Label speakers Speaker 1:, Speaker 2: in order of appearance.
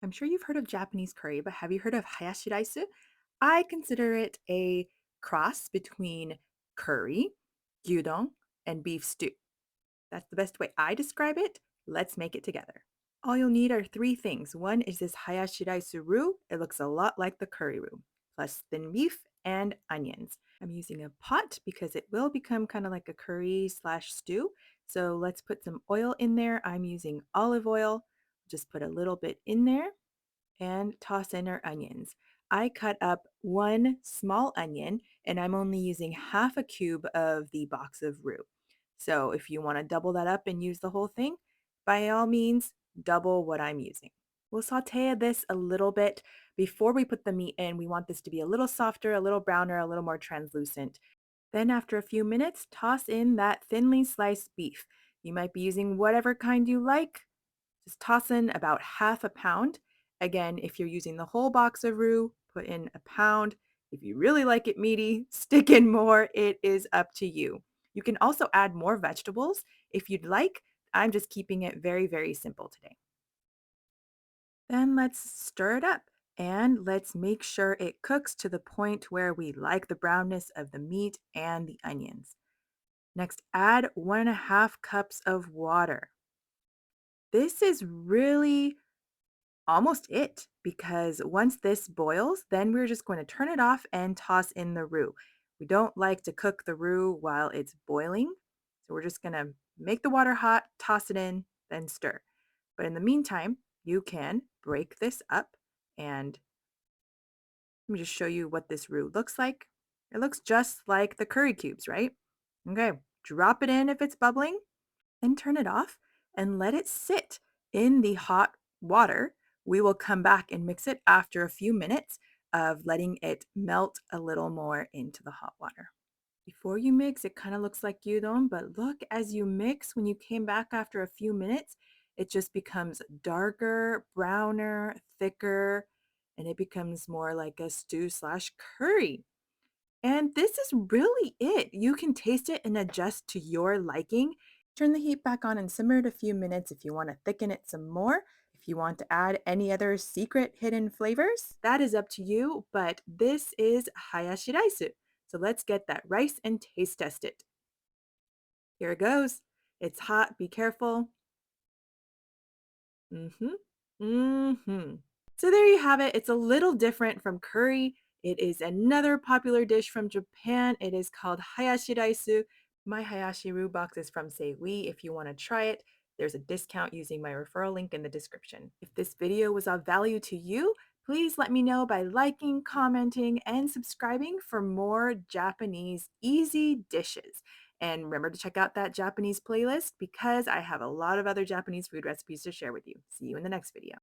Speaker 1: I'm sure you've heard of Japanese curry, but have you heard of Hayashi Rice? I consider it a cross between curry, gyudon, and beef stew. That's the best way I describe it. Let's make it together. All you'll need are three things. One is this Hayashi Rice roux. It looks a lot like the curry roux, plus thin beef and onions. I'm using a pot because it will become kind of like a curry slash stew. So let's put some oil in there. I'm using olive oil. Just put a little bit in there and toss in our onions. I cut up one small onion and I'm only using half a cube of the box of roux. So if you want to double that up and use the whole thing, by all means, double what I'm using. We'll saute this a little bit before we put the meat in. We want this to be a little softer, a little browner, a little more translucent. Then, after a few minutes, toss in that thinly sliced beef. You might be using whatever kind you like. Just toss in about half a pound. Again, if you're using the whole box of roux, put in a pound. If you really like it meaty, stick in more. It is up to you. You can also add more vegetables if you'd like. I'm just keeping it very, very simple today. Then let's stir it up and let's make sure it cooks to the point where we like the brownness of the meat and the onions. Next, add 1.5 cups of water. This is really almost it because once this boils, then we're just going to turn it off and toss in the roux. We don't like to cook the roux while it's boiling. So we're just going to make the water hot, toss it in, then stir. But in the meantime, you can break this up and let me just show you what this roux looks like. It looks just like the curry cubes, right? Okay, drop it in if it's bubbling, then turn it off and let it sit in the hot water. We will come back and mix it after a few minutes of letting it melt a little more into the hot water. Before you mix, it kind of looks like gyudon, but look as you mix, when you came back after a few minutes, it just becomes darker, browner, thicker, and it becomes more like a stew slash curry. And this is really it. You can taste it and adjust to your liking. Turn the heat back on and simmer it a few minutes if you want to thicken it some more. If you want to add any other secret hidden flavors, that is up to you, but this is Hayashi Rice. So let's get that rice and taste test it. Here it goes. It's hot, be careful. Mhm. Mhm. So there you have it. It's a little different from curry. It is another popular dish from Japan. It is called Hayashi Rice. My Hayashi Roux box is from Say Weee. If you want to try it, there's a discount using my referral link in the description. If this video was of value to you, please let me know by liking, commenting, and subscribing for more Japanese easy dishes. And remember to check out that Japanese playlist because I have a lot of other Japanese food recipes to share with you. See you in the next video.